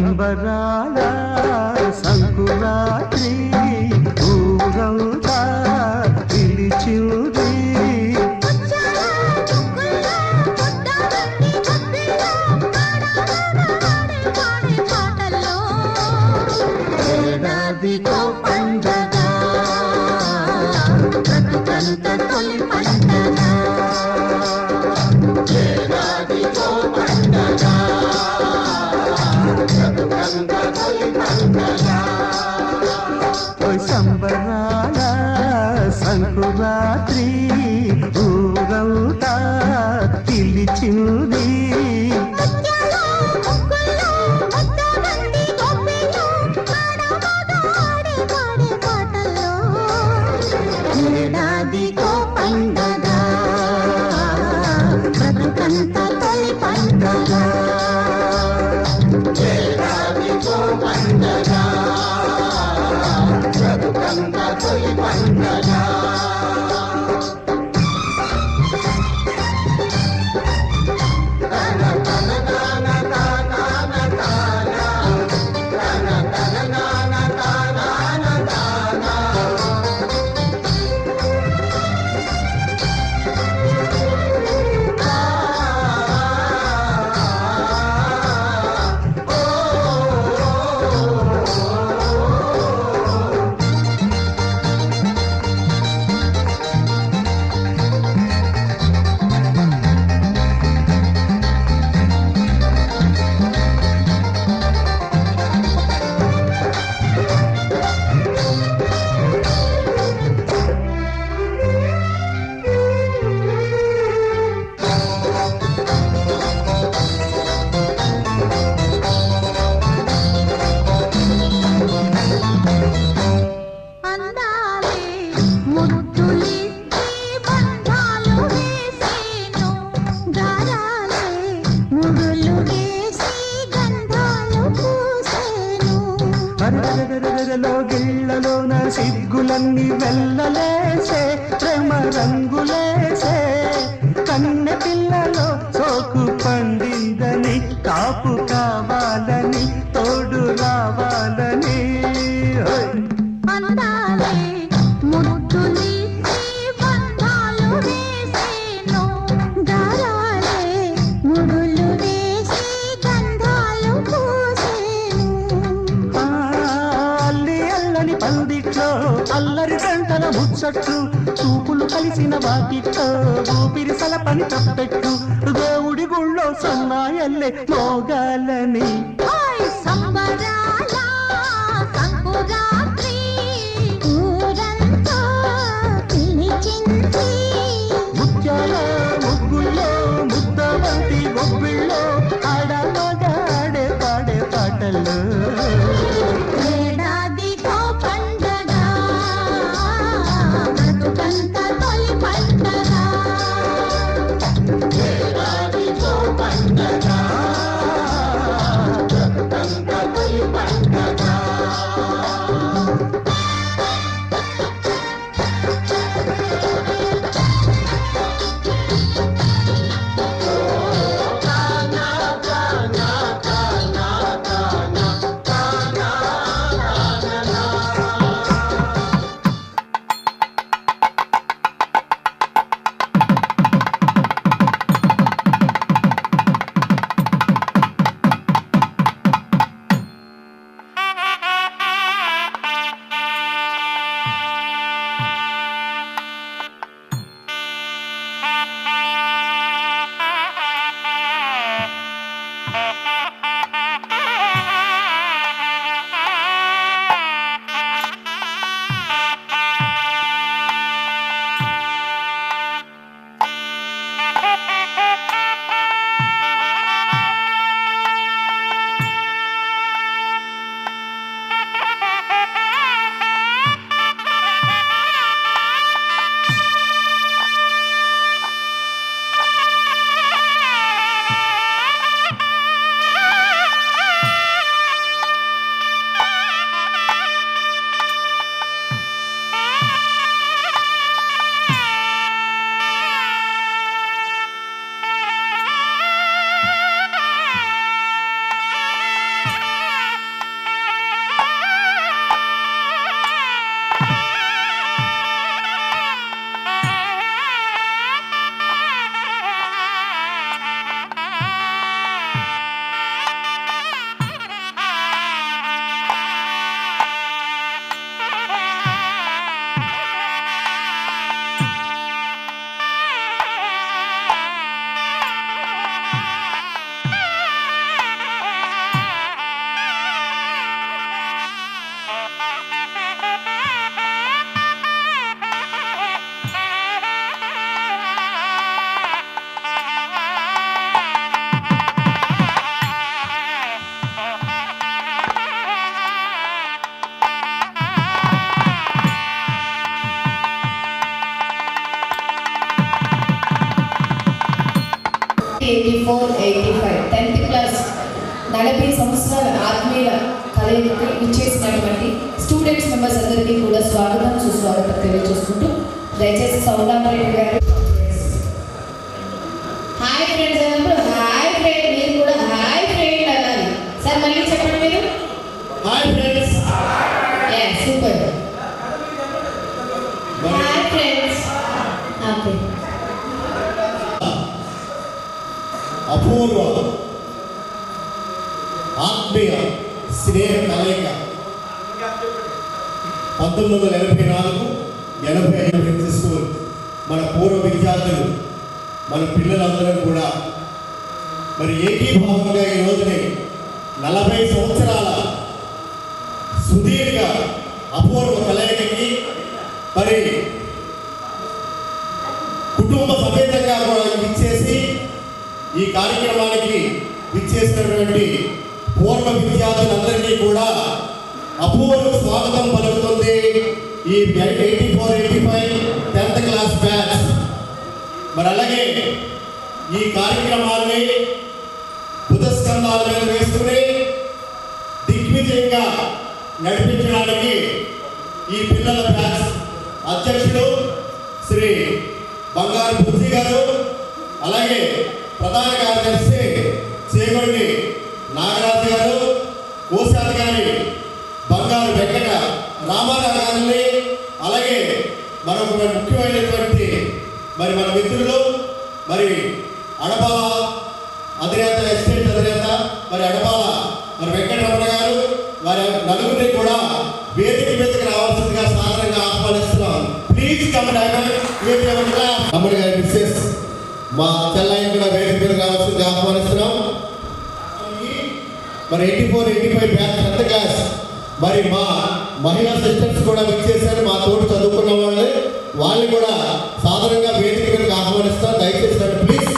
సంబరాల సంకురాత్రి ఊరంతా పిలిచింది. ఏడాదికో పండగ బ్రతుకంత తొలి పండగ. ఏడాదికో పండగ బ్రతుకంత తొలి పండగ. సంబరాల సంకురాత్రి ఊరంతా పిలిచింది. ఏడాదికో పండగ బ్రతుకంత తొలి పండగ. ఏడాదికో పండగ బ్రతుకంత తొలి పండగ. గిళ్ళలోన సిగ్గులన్నీ వెళ్ళలేసే ప్రేమ రంగులేసే. కన్నె పిల్లలో సోకు పండిందని కాపు కావాలని తోడు రావాలని. పందిట్లో అల్లరి గంటల ముచ్చట్లు చూపులు కలిసిన వాకిట్లో ఊపిరి సలపని తప్పెట్టు. దేవుడి గుళ్ళో సన్నాయల్లే మోగాలని. ముత్యాల ముగ్గుల్లో ముద్దవంతి గొబ్బిళ్ళో ఆడమగాడే పాడే పాటల్లో. 8485 10th క్లాస్ 40 సంవత్సరాల ఆత్మీయ కలయికకి ఇచ్చేసినటువంటి స్టూడెంట్స్ మెంబర్స్ అందరికీ కూడా స్వాగతం సుస్వాగతం తెలియజేసుకుంటూ దయచేసి సౌండ్ ఆపరేటర్ గారు హాయ్ ఫ్రెండ్స్ అన్నప్పుడు హాయ్ ఫ్రెండ్ మీరు కూడా హాయ్ ఫ్రెండ్ అనాలి. సార్ మళ్ళీ చెప్పండి మీరు hi friends. Super hi friends. Okay అపూర్వ ఆత్మీయ స్నేహ కలయిక 1984-85 స్కూల్ మన పూర్వ విద్యార్థులు మన పిల్లలందరూ కూడా మరి ఏకీభావంగా ఈ రోజుని 40 సంవత్సరాల సుదీర్ఘ అపూర్వ కలయికకి మరి కుటుంబ సమేతంగా కూడా ఇచ్చేసి ఈ కార్యక్రమానికి విచ్చేసినటువంటి పూర్వ విద్యార్థులందరికీ కూడా అపూర్వ స్వాగతం పలుకుతుంది ఈ 84-85 10th క్లాస్ బ్యాచ్. మరి అలాగే ఈ కార్యక్రమాన్ని బుధస్కంధాల మీద వేసుకుని దిగ్విజయంగా నడిపించడానికి ఈ పిల్లల బ్యాచ్ అధ్యక్షుడు శ్రీ బంగారు బుద్ధి గారు, అలాగే ప్రధాన కార్యదర్శి చేగొండి నాగరాజు గారు, కోశాధికారి బంగారు వెంకట రామారావు గారిని, అలాగే మరొక ముఖ్యమైనటువంటి మరి మన మిత్రులు మరి అడపాల అధినేత ఎస్టేట్ అధినేత మరి అడపాల మరి వెంకటరమణ గారు, వారి నలుగురిని కూడా వేదిక మీదకి రావాల్సిందిగా సాధారణంగా ఆహ్వానిస్తున్నాం. ప్లీజ్ కమ్ తమ్ముడు గారి మిస్సెస్ మా చెల్లాయిని కూడా వేదిక మీదకి రావాల్సిందిగా ఆహ్వానిస్తున్నాం. మరి 84-85 బ్యాచ్ 10th క్లాస్ మరి మా మహిళా సిస్టర్స్ కూడా విచ్చేశారు. మా తోడు చదువుకున్న వాళ్ళు కూడా సాధారణంగా వేదిక మీదకి ఆహ్వానిస్తారు. దయచేసి ప్లీజ్.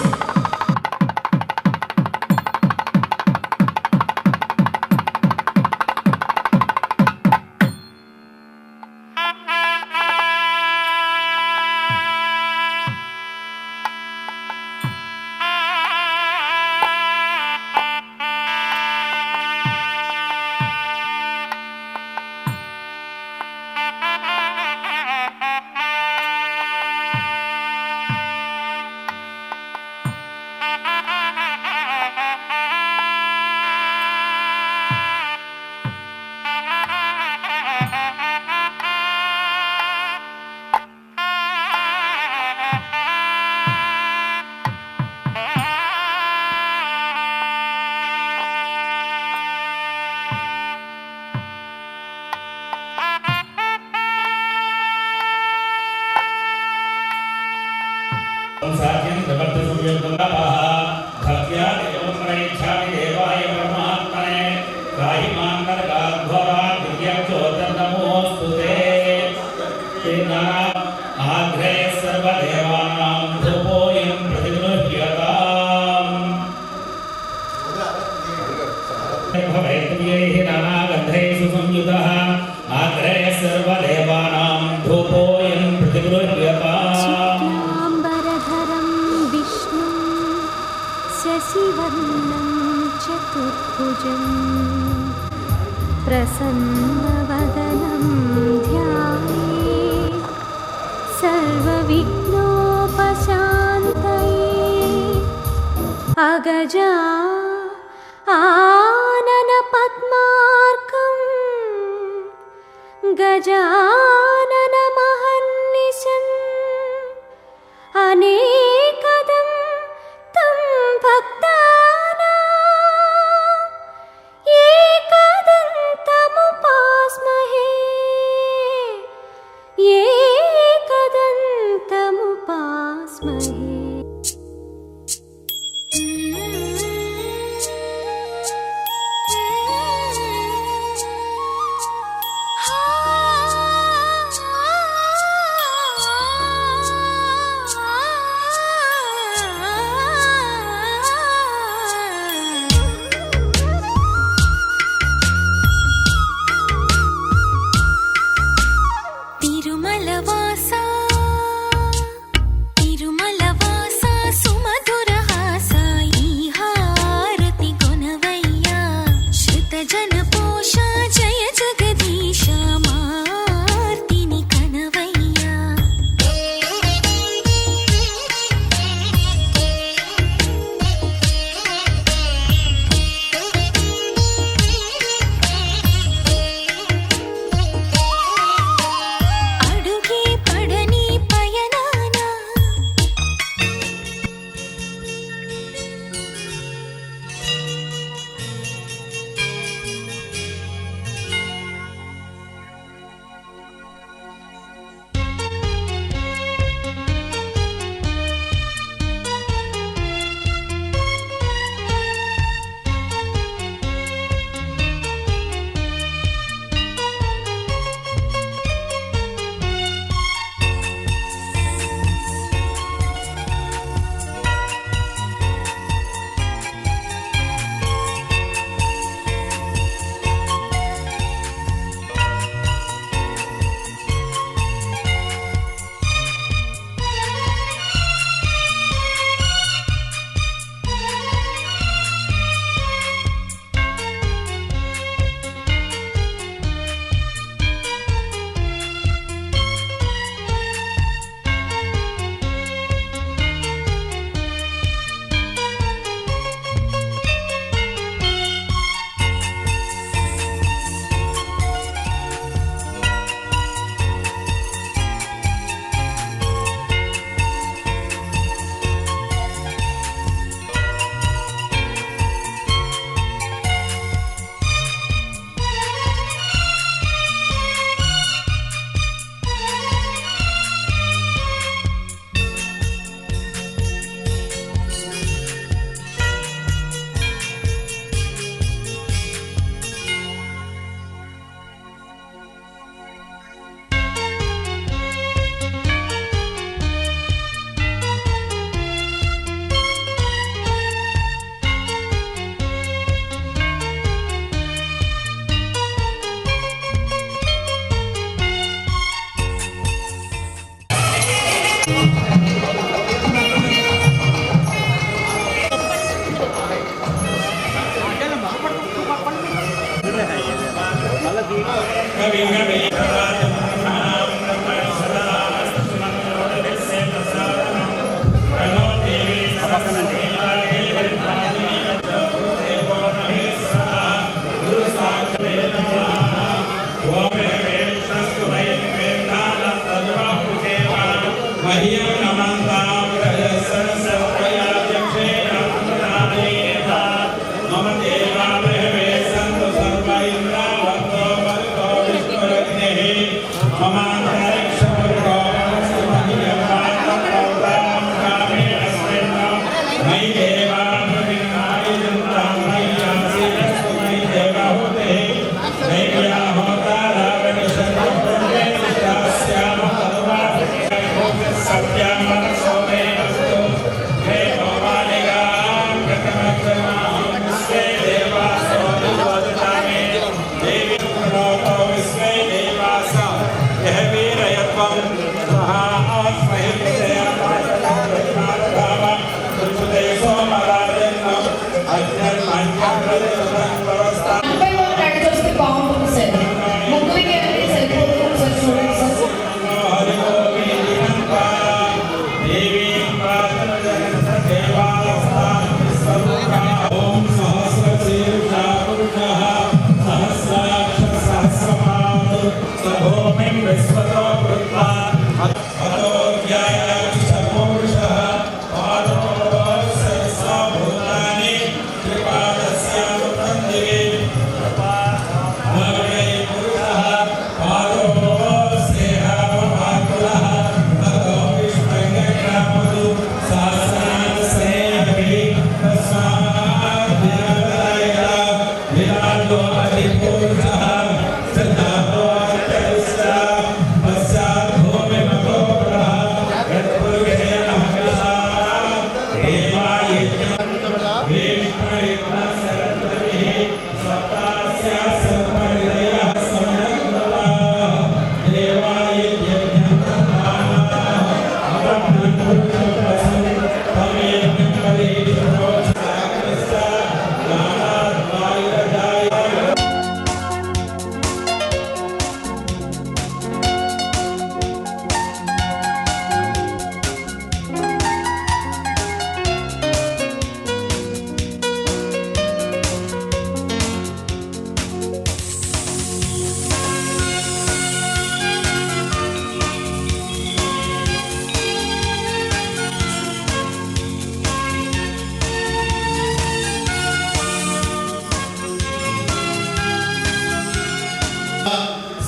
శశివర్ణం చతుర్భుజం ప్రసన్నవదనం ధ్యాయేత్ సర్వవిఘ్నోపశాంతయే అగజా ఆనన పద్మార్కం గజానన మహర్నిశం అనేకదం తం భక్తానాం ఏకదంతముపాస్మహే ఏకదంతముపాస్మహే.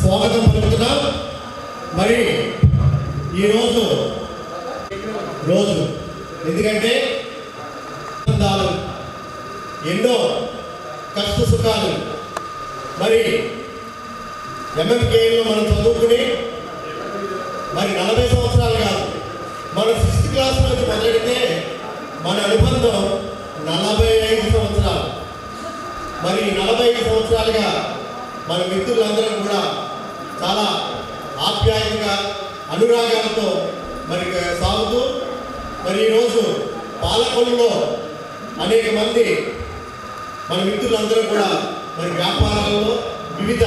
స్వాగతం పలుకుతున్నాం. మరి ఈరోజు ఎందుకంటే ఎన్నో కష్ట సుఖాలు మరి ఎంఎంకేలో మనం చదువుకుని మరి 40 సంవత్సరాలు కాదు, మన 6th క్లాస్ నుంచి మొదలెడితే మన అనుబంధం 45 సంవత్సరాలు. మరి 45 సంవత్సరాలుగా మన మిత్రులందరం కూడా చాలా ఆప్యాయంగా అనురాగాలతో మరి సాగుతూ మరి ఈరోజు పాలకొల్లులో అనేక మంది మన మిత్రులందరూ కూడా మరి వ్యాపారాల్లో వివిధ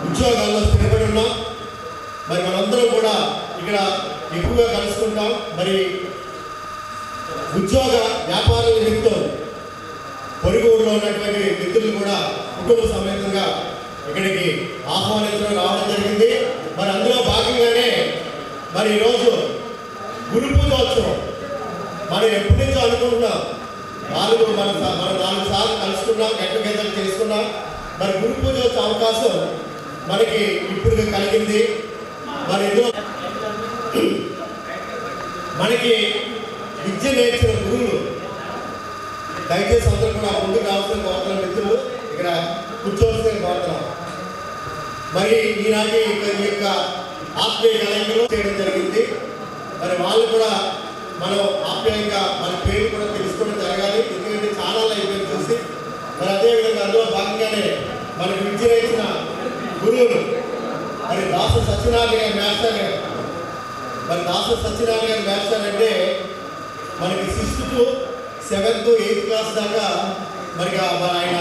ఉద్యోగాల్లో స్థిరపడి ఉన్నాం. మరి మనందరం కూడా ఇక్కడ ఎక్కువగా కలుసుకుంటాం. మరి ఉద్యోగ వ్యాపారాల నిమిత్తం పొరుగురులో ఉన్నటువంటి మిత్రులు కూడా కుటుంబ సమేతంగా ఇక్కడికి ఆహ్వానించడం రావడం జరిగింది. మరి అందులో భాగంగానే మరి ఈరోజు గురు పూజోత్సవం మనం ఎప్పటి నుంచో అనుకుంటున్నాం. మన 4 సార్లు కలుసుకున్నాం, గెట్టగెద్దలు చేసుకున్నాం. మరి గురు పూజోత్సవ అవకాశం మనకి ఇప్పుడు కలిగింది. మరి ఇందులో మనకి విద్య నేర్చిన గురువులు దయచేసి అందరూ కూడా ముందుకు రావాల్సిన కోరుతున్న మిత్రులు ఇక్కడ కూర్చోవలసిన కోరుతున్నాం. మరి ఈనాటి ఈ యొక్క ఆత్మీయ కలయికలో చేయడం జరిగింది. మరి వాళ్ళు కూడా మనం ఆప్యాయంగా మన పేరు కూడా తెలుసుకోవడం జరగాలి. ఎందుకంటే చాలా అయిపోయింది చూసి. మరి అదేవిధంగా అందులో భాగంగానే మనకు విద్య నేర్చిన గురువులు మరి దాసు సత్యనారాయణ గారి మాస్టర్ గారు. మరి దాసు సత్యనారాయణ గారి మాస్టర్ అంటే మనకి 6th to 7th 8th class దాకా మరి ఆయన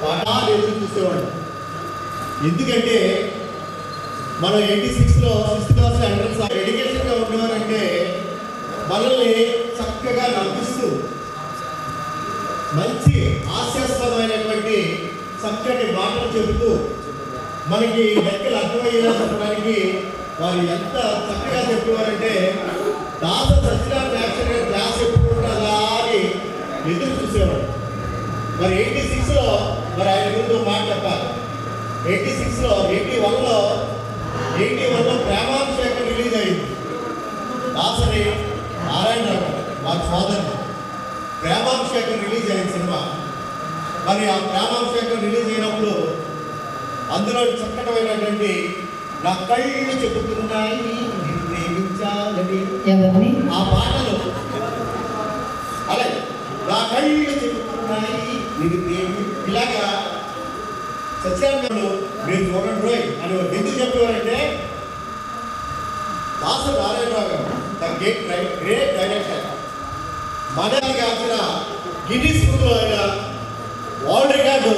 పాఠాలు ఎదురు చూసేవాడు. ఎందుకంటే మనం 86లో 6th క్లాస్ ఎంట్రన్స్ ఎడ్యుకేషన్గా ఉండేవారంటే మనల్ని చక్కగా నవ్విస్తూ మంచి హాస్యాస్పదమైనటువంటి చక్కటి మాటలు చెబుతూ మనకి లెక్కలు అర్థమయ్యేలా చెప్పడానికి వారు ఎంత చక్కగా చెప్పేవారంటే దాస సత్యనారాయణ క్లాస్ ఎప్పుడు ఉంటుందా అని ఎదురు చూసేవాడు. మరి 86లో మరి ఆయన ముందు మాట చెప్పాలి. 86లో 81లో ప్రేమాభిషేకం రిలీజ్ అయింది. దాసరి నారాయణరావు మా సోదరు. ప్రేమాభిషేకం రిలీజ్ అయిన సినిమా. మరి ఆ ప్రేమాభిషేకం రిలీజ్ అయినప్పుడు అందులో చక్కటమైనటువంటి నా కళ్ళు చెబుతున్నాయి నిన్ను ప్రేమించాలని ఎవరిని? ఆ పాటలు అలాగే నా కళ్ళు చెబుతున్నాయి నిన్ను ప్రేమి ఇలాగా సత్యాన్ని మీరు చూడండి రోయ్ అని ఎందుకు చెప్పేవారంటే దాస నారాయణరావు గారు ద గ్రేట్ డైరెక్టర్ మనకి కాల్చిన గిన్నిస్ బుక్లో ఆయన వరల్డ్ రికార్డు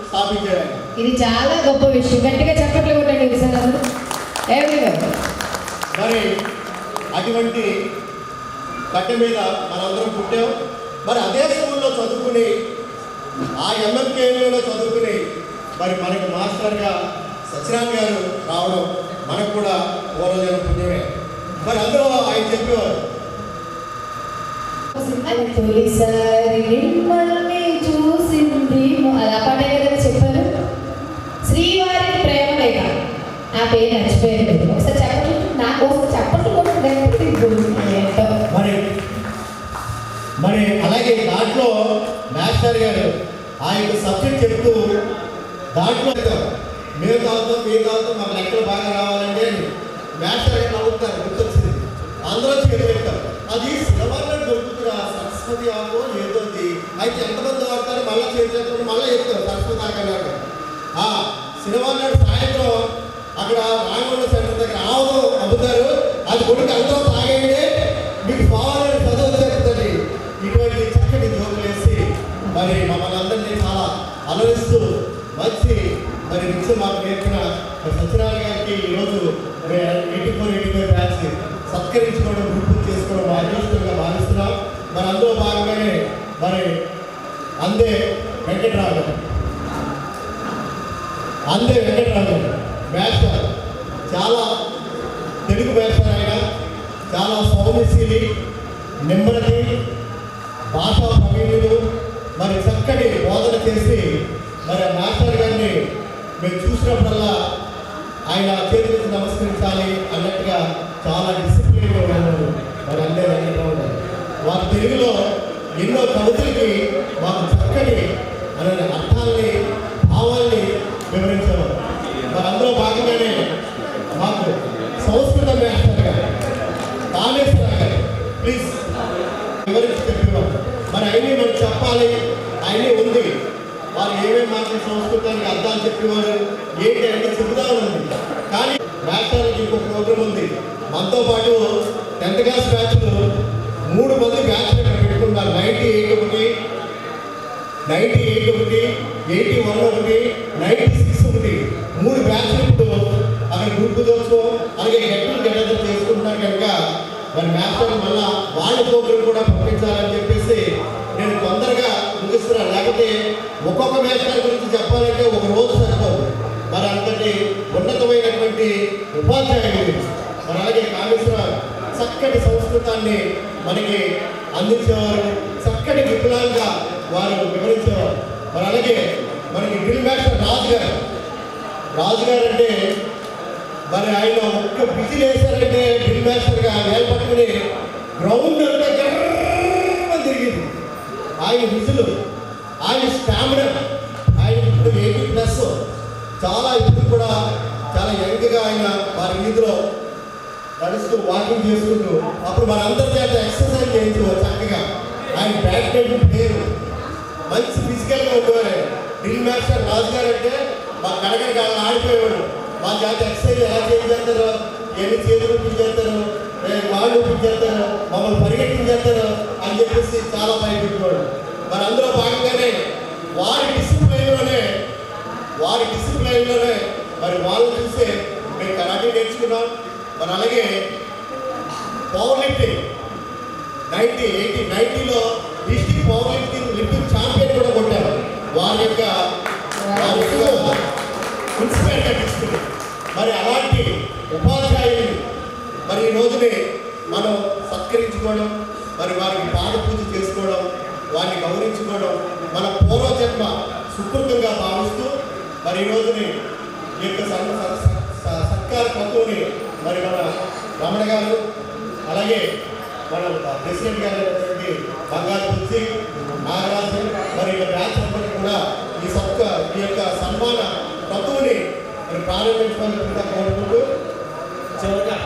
స్థాపించారు. ఇది చాలా గొప్ప విషయం. గట్టిగా చప్పట్లు కొట్టండి సార్ అందరూ. మరి అటువంటి కట్టె మీద మనందరం పుట్టాం. మరి అదే స్కూల్లో చదువుకుని ఆ ఎంఎంకేలో చదువుకుని మరి మనకి మాస్టర్గా సత్యనారాయణ గారు రావడం మనకు కూడా పూర్వజన పుణ్యమే. మరి అందులో ఆయన చెప్పేవారు తొలిసారి మిమ్మల్ని చూసింది అలా పాటే కదా చెప్పారు. శ్రీవారి ప్రేమ లేఖ ఆ పేరు నచ్చిపోయింది. ఒకసారి చెప్పట్లు నాకు చెప్పట్లు మరి మరి అలాగే దాంట్లో మాస్టర్ గారు ఆయన సబ్జెక్ట్ చెప్తూ దాంట్లో మేము తాగుతాం మాకు లెక్కలు బాగా రావాలంటే మాస్టర్ గారు నవ్వుతారు. గుర్తొచ్చింది అందరూ చెప్తారు అది సినిమాలో దొరుకుతురా సరస్వతి ఆకు ఏదోది అయితే ఎంతమంది వాడతారు మళ్ళీ చేతులు మళ్ళీ చెప్తారు సరస్వతి ఆకు అన్నాడు. ఆ సినిమా నాడు సాయంత్రం అక్కడ రామగుండ సెంటర్ దగ్గర ఆవును అమ్ముతారు. అది కొడుకు అందరూ తాగండి మీకు కావాలని చదువు చెప్తుంది. ఇటువంటి చక్కటి జోకులు వేసి మరి మమ్మల్ని అందరినీ చాలా అలరిస్తూ మంచి మరి విద్య మాకు నేర్పిన సత్యనారాయణ గారికి ఈరోజు 84 బ్యాచ్ సత్కరించుకోవడం గుర్తు చేసుకోవడం మా అదృష్టంగా భావిస్తున్నాం. మరి అందులో భాగంగానే మరి అందే వెంకటరావు గారు మాస్టర్ చాలా తెలుగు మాస్టర్ ఆయన చాలా సౌమ్యశీలి నెమ్మది భాషా ప్రవీణులు మరి చక్కటి బోధన చేసి మరి ఆ మాస్టర్ గారిని మేము చూసినప్పుడల్లా ఆయన చేతులకు నమస్కరించాలి అన్నట్టుగా చాలా డిసిప్లిన్గా ఉన్నారు. మరి అందే వెంకటరావు గారు వారి తెలుగులో ఎన్నో కవితలకి మాకు చక్కటి అనే అర్థాలని భావాల్ని వివరించేవారు. మరి అందులో భాగంగానే మాకు సంస్కృత మాస్టర్ గారు కాళేశ్వర గారు ప్లీజ్ వివరించి చెప్పేవారు. మరి అయినా మనకు చెప్పాలి అయినా ఉంది వారు ఏమేమి మాత్రం సంస్కృతానికి అర్థాలు చెప్పేవారు ఏంటి అంటే చెబుదామని ఉంది. కానీ మాస్టర్కి ఇంకో ప్రోగ్రాం ఉంది. మనతో పాటు 10th క్లాస్ బ్యాచ్లు 3 మంది బ్యాచ్ పెట్టుకుంటారు. 98 ఒకటి, 98 ఒకటి, 81 ఒకటి, 96 ఒకటి 3 బ్యాచ్లు ఇప్పుడు అక్కడ గ్రూప్ దోచుకోవడం అలాగే గెట్టలు చేసుకుంటున్నారు కనుక మరి మాస్టర్ మళ్ళా వాళ్ళ ప్రోగ్రాం కూడా పంపించాలని చెప్పేసి నేను తొందరగా ముగిస్తున్నాను. లేకపోతే ఒక్కొక్క మాస్టర్ గురించి చెప్పాలంటే ఒక రోజు సరిపోదు. మరి అంతటి ఉన్నతమైనటువంటి ఉపాధ్యాయులు మరి అలాగే కాళేశ్వర చక్కటి సంస్కృతాన్ని మనకి అందించేవారు. చక్కటి విపులంగా వారు వివరించేవారు. మరి అలాగే మనకి డ్రిల్ మాస్టర్ రాజు గారు అంటే మరి ఆయన ఒక్క బిజిల్ వేశారంటే డ్రిల్ మాస్టర్గా వేలు పట్టుకుని గ్రౌండ్ అంతా గర్రమని తిరిగింది. ఆయన విజులు ఆయన స్టామినా ఆయన ఇప్పుడు 80+ చాలా ఇప్పుడు కూడా చాలా యంగ్గా ఆయన వారి వీధిలో నడుస్తూ వాకింగ్ చేసుకుంటూ అప్పుడు మన అందరి చేత ఎక్సర్సైజ్ చేయించు చక్కగా ఆయన బ్యాడ్మింటన్ ప్లేయర్ మంచి ఫిజికల్గా ఉండేవారు. డ్రిల్ మాస్టర్ రాజు గారు అంటే మా కడగడికి అలా ఆడిపోయేవాడు. మా చేత ఎక్సర్సైజ్ ఎలా చేయించేస్తారు ఎన్ని చేతులు చూపించేస్తారు వాళ్ళు చూపించేస్తారు మమ్మల్ని పరిగెట్టించేస్తారు అని చెప్పేసి చాలా భయపెట్టేవాడు. మరి అందులో భాగంగానే వారి డిసిప్లైన్లోనే మరి వాళ్ళు చూస్తే మేము కరాటే నేర్చుకున్నాం. మరి అలాగే పవర్ లిఫ్టింగ్ 90లో డిస్ట్రిక్ట్ పవర్ లిఫ్టింగ్ ఛాంపియన్ కూడా కొట్టారు. వారి యొక్క ఇన్స్పైర్గా తీసుకుని మరి అలాంటి ఉపాధ్యాయులు మరి ఈ రోజునే మనం సత్కరించుకోవడం మరి వారికి పాద పూజ చేసుకోవడం వారిని గౌరవించుకోవడం మన పూర్వజన్మ సుకృతంగా భావిస్తూ మరి ఈ రోజుని ఈ యొక్క సత్కార పత్తుని మరి మన రమణ గారు అలాగే మన ప్రెసిడెంట్ గారు అయినటువంటి బంగారు వచ్చి నాగరాజు మరి బ్యాచ్ అందరూ కూడా ఈ యొక్క సన్మాన తత్వుని మరి ప్రారంభించడానికి కోరుకుంటూ చివరిగా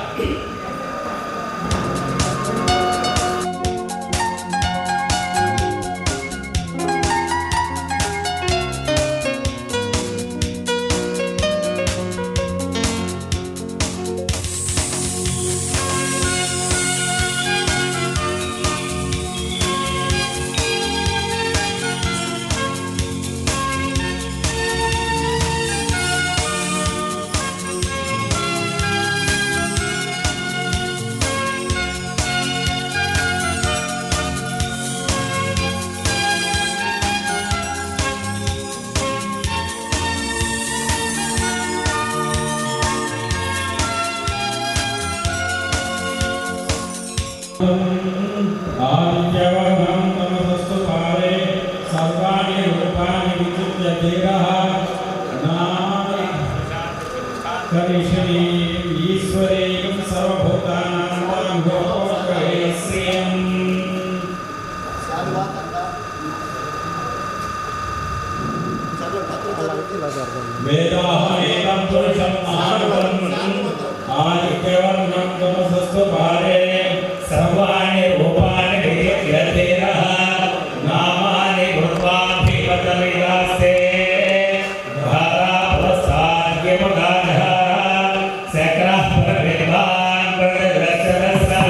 आदित्यवर्णं तमसस्तु पारे सर्वाणि रूपाणि विचित्य धीरः नामानि करिष्ये ईश्वरेयं सर्वभूतानां भोगेश्रियम् वेदाहमेतं पुरुषं महाबलं आदित्यवर्णं तमसस्तु पारे सर्वाणि रूपाणि विचित्य धीरः नामानि कृत्वाभिपतमिदास्ते धाराप्रसाद्यमुदानः शक्रः प्रविद्वान् प्रदर्शनसः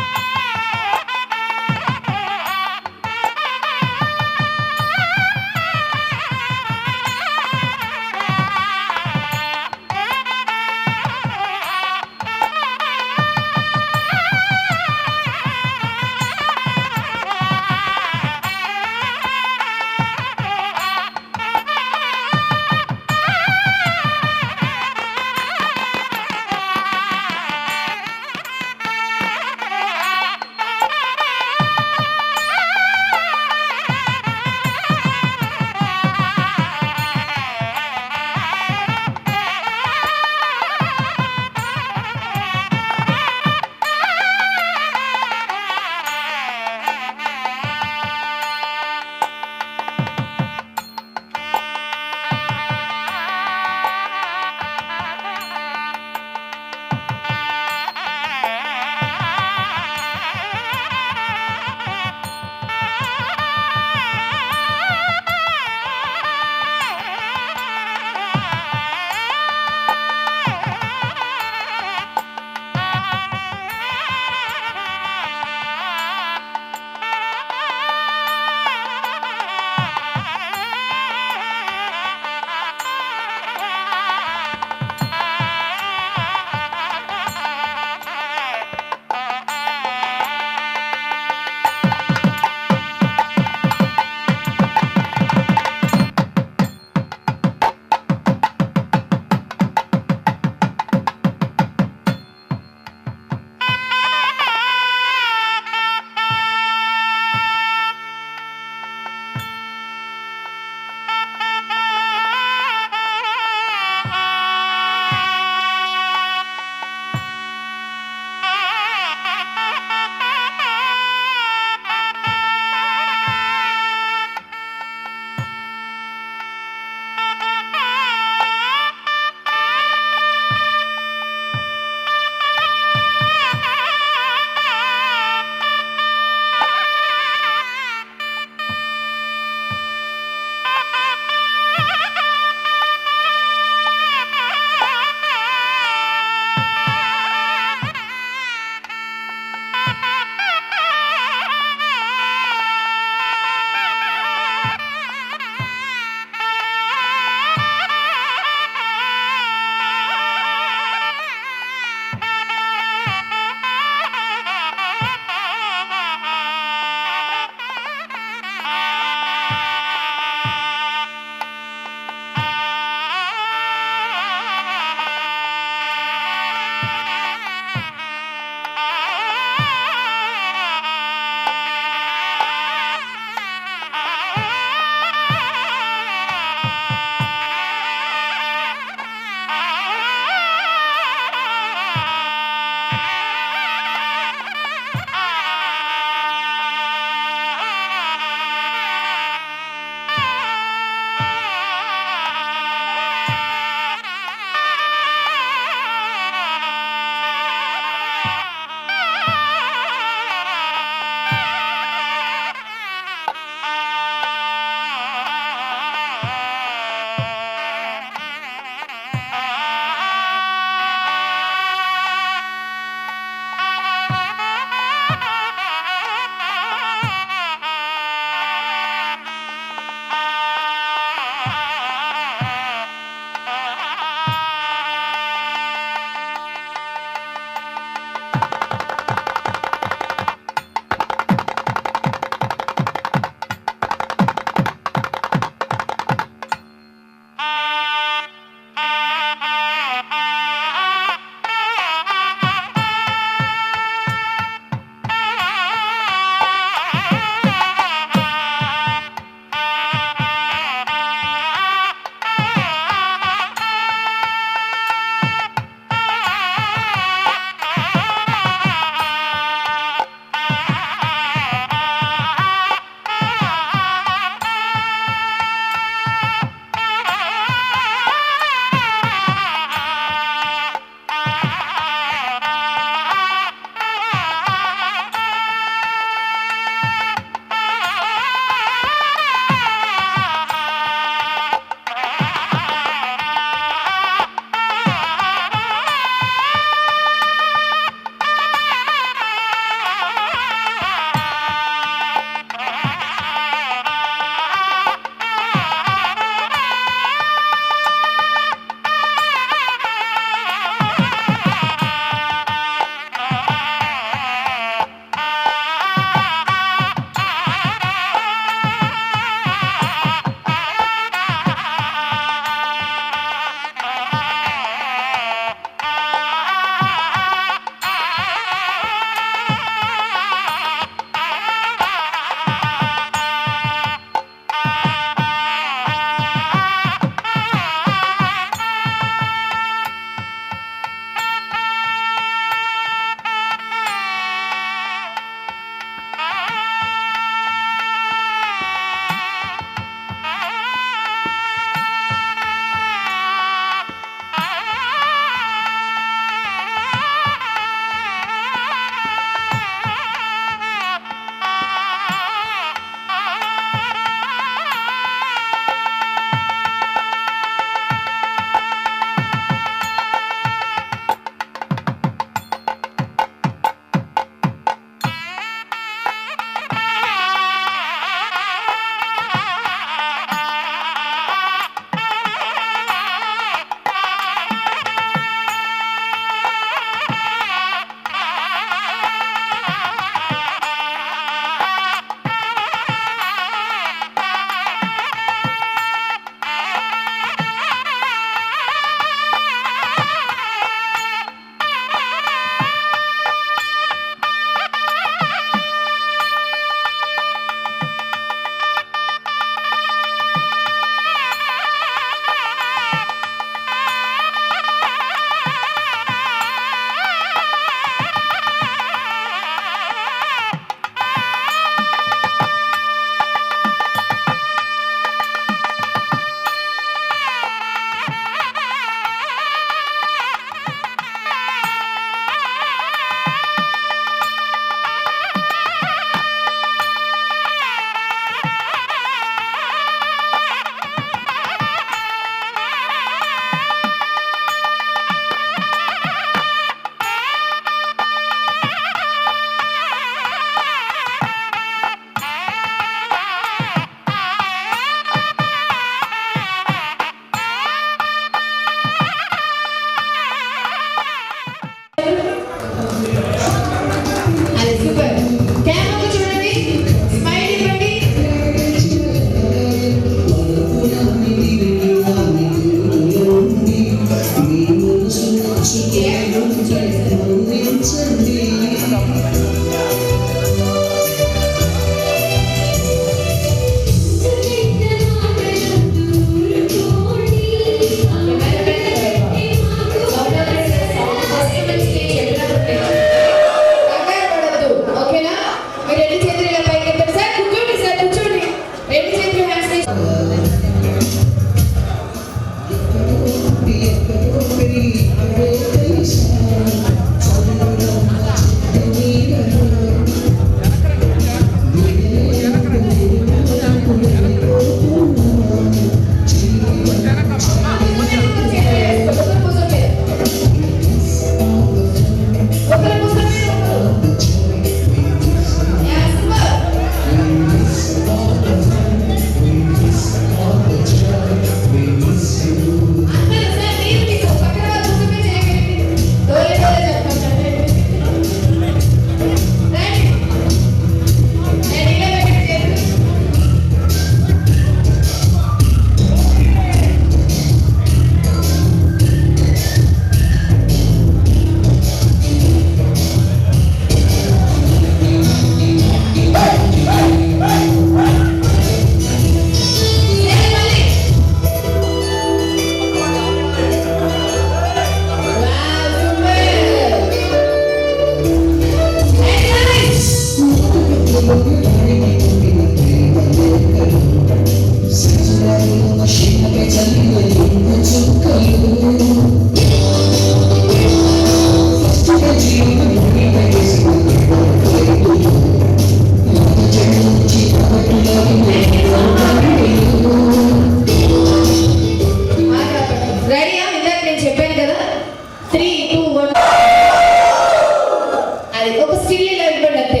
అది ఒక స్టిల్ ఇలా ఇవ్వండి అంతే.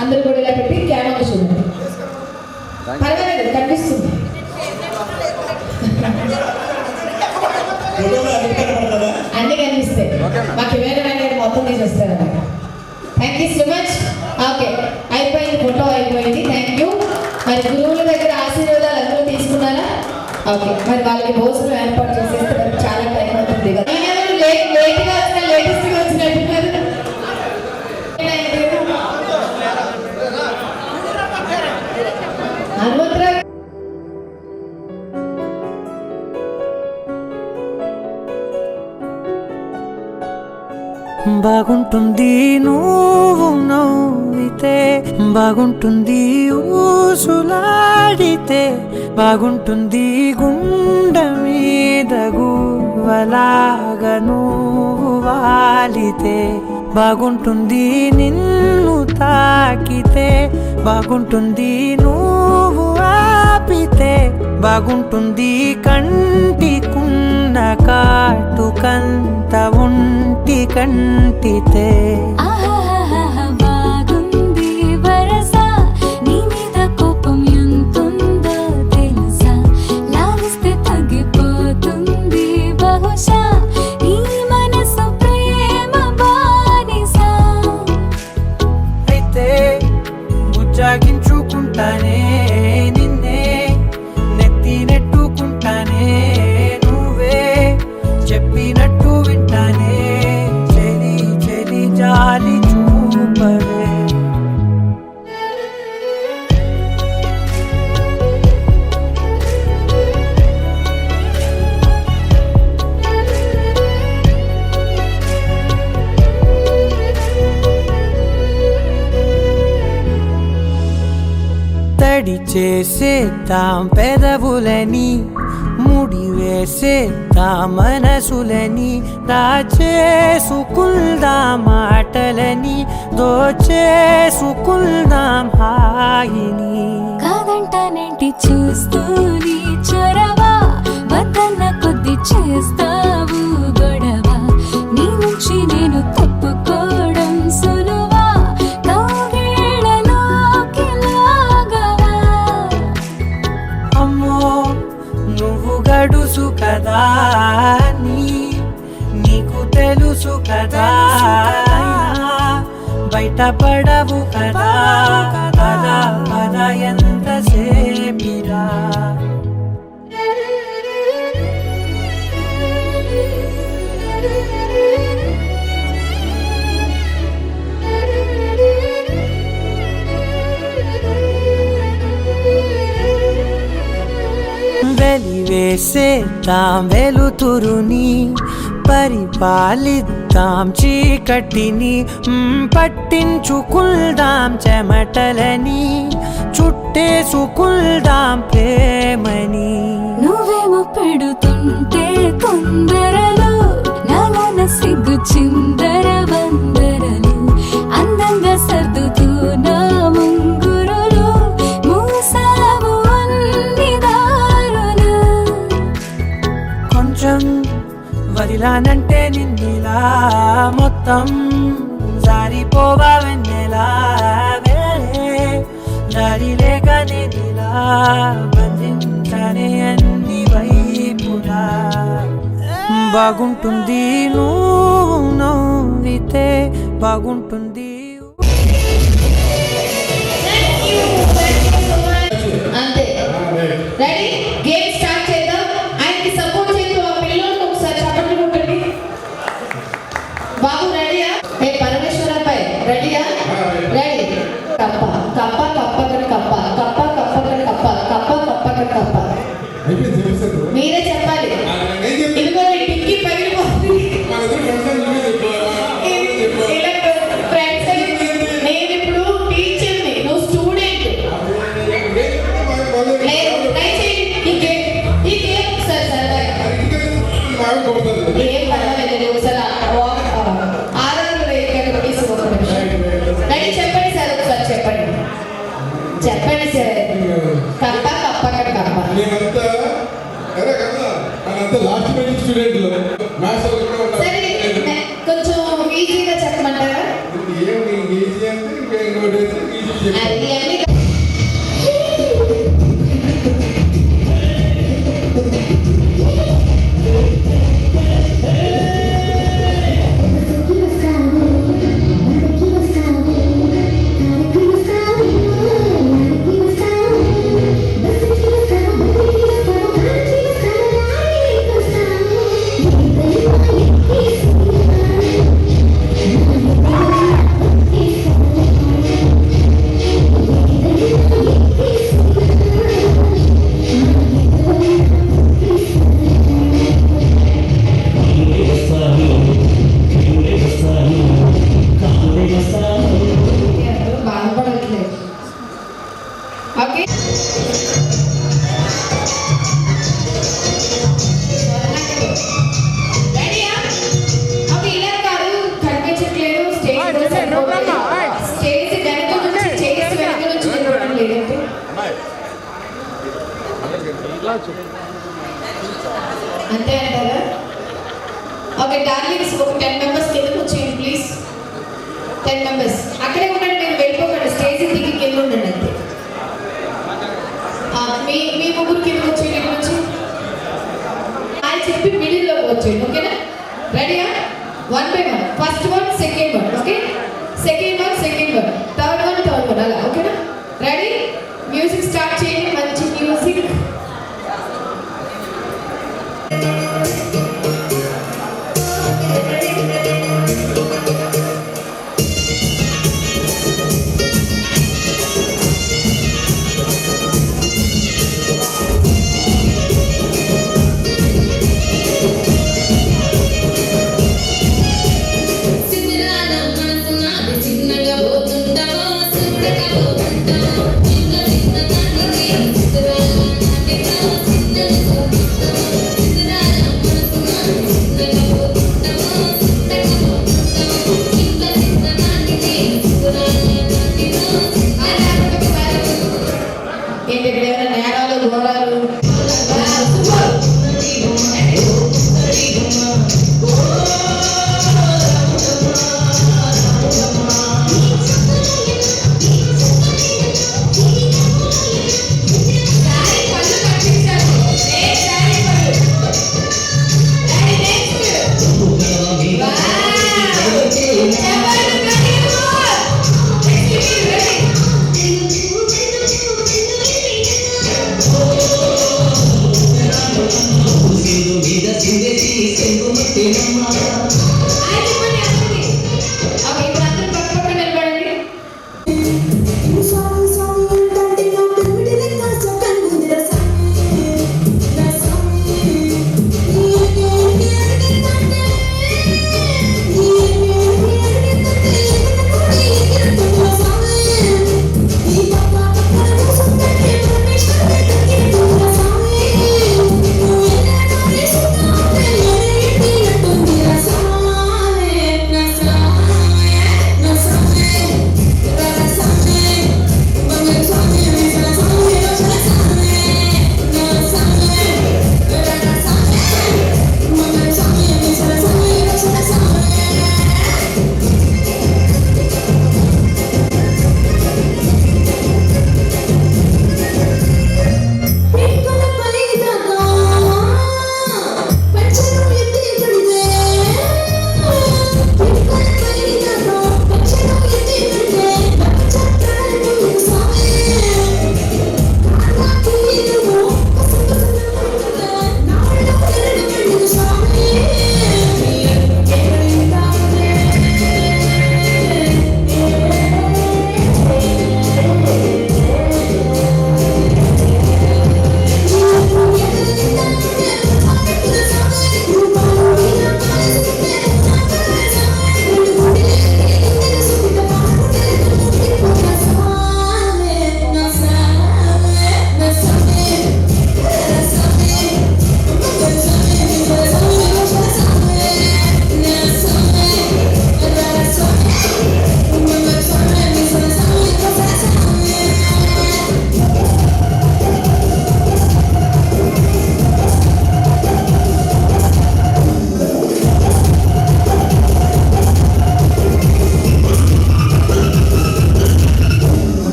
అందరూ కూడా ఇలా పెట్టి కెమెరా చూడండి. పర్వాలేదు కనిపిస్తుంది. అన్ని కనిపిస్తాయి. మాకు ఏమైనా మొత్తం తీసేస్తారు అన్నమాట. Thank you so much. Okay, అయిపోయింది, ఫోటో అయిపోయింది. Thank you. మరి గురువుల దగ్గర ఆశీర్వాదాలు అందరూ తీసుకున్నారా? ఓకే, మరి వాళ్ళకి భోజనం ఏర్పాటు చేసేస్తే చాలా టైం అవుతుంది కదా. లేట్గా వచ్చిన లేటెస్ట్గా వచ్చినట్టున్నారు. హనుమంతరావు బాగుంటుంది నువ్వు నవ్వితే, బాగుంటుంది ఊసులాడితే, బాగుంటుంది గుండె మీద గువ్వలాగా నువ్వు వాలితే, బాగుంటుంది నిన్ను తాకితే, బాగుంటుంది నువ్వు ఆపితే, బాగుంటుంది కంటికున్న కాటుకంత ఒంటి కంటితే. బాగుంది వరస, నీ మీద కోపం ఎంతుందో తెలుసా, లాగిస్తే తగ్గిపోతుంది బహుశా నీ మనసు ప్రేమ బానిస. అయితే ముచ్చాగించుకుంటానే నిన్నే, నెత్తి నెట్టుకుంటానే, నువ్వే చెప్పినట్టు వింటానే, చెలి చెలి జాలి చూపవే. తడి చేసేద్దాం పెదవులని, ముడి వేసేద్దాం మనసులని, దాచేసుకుందాం మాటలని, దోచేసుకుందాం హాయిని. కాదంటానేంటి చూస్తూని చొరవా, వద్దన్న కొద్ది చేస్తావు గొడవ, నీ నుంచి నేను తప్పుకోవడం సులువా, కౌగిళ్ళలోకి లాగవా. అమ్మో నువ్వు గడుసు కదా, నీకు తెలుసు కదా, బయటపడవు కదా, పద పద ఎంతసేపిరా. వెలివేసేద్దాం వెలుతురుని, పరిపాలిద్దాం చీకటిని, పట్టించుకుందాం చెమటలని, చుట్టేసుకుందాం ప్రేమని. నువ్వేమో పెడుతుంటే తొందరలు, నాలోన సిగ్గు చిందర వందరలు, అందంగా సర్దుతూ నా ముంగురులు, మూసావు అన్ని దారులు. కొంచెం వదిలానంటే నిన్నిలా, మొత్తం జారిపోవా వెన్నెలా, వేరే దారి లేక నిన్నిలా బంధించనే అన్ని వైపులా. బాగుంటుంది నువ్వు నవ్వితే, బాగుంటుంది. అంతే. రెడీ? గేమ్ స్టార్ట్ చేద్దాం. ఆయనకి సపోర్ట్ చేస్తూ ఆ పిల్లలకు ఒకసారి చప్పట్లు కొట్టండి. బాబు రెడీయా? ఏ పరమేశ్వరపై రెడీయా? రెడీ. కప్ప కప్ప కప్పకని కప్ప, కప్ప కప్పకని కప్ప, కప్ప కప్పకని కప్ప. మీరే చెప్పాలి. ఇదిగో ఈ టిక్కి పగిలిపోతుంది. ఇలా ఫ్రెండ్స్ ఏమి ఈజీ అంటే ఇంకోటి ఈజీ అది అన్ని బాధపడట్లేదు. ఓకే రెడీయా? ఓకే ఇలా కాదు కనిపించట్లేదు స్టేజ్ స్టేజ్ వెనక నుంచి చేసి వెనక నుంచి నిలబడడం లేదంటే అంతే అంటారా? ఓకే డార్లింగ్స్ ఒక 10 మెంబర్స్ కిందకు వచ్చేయండి ప్లీజ్. 10 మెంబర్స్ అక్కడే ఉండండి, మీరు వెళ్ళిపోకండి, స్టేజ్ దిగి కింద ఉండండి అంతే. మీ ముగ్గురు కిందకు వచ్చేయండి, ఇక్కడ నుంచి ఆయన చెప్పి మిడిల్లో వచ్చేయండి. ఓకేనా? రెడీయా? 1 by 1 first one second one. Okay second one third one అలా. ఓకేనా? రెడీ? మ్యూజిక్ స్టార్ట్ చేయండి, మంచి మ్యూజిక్.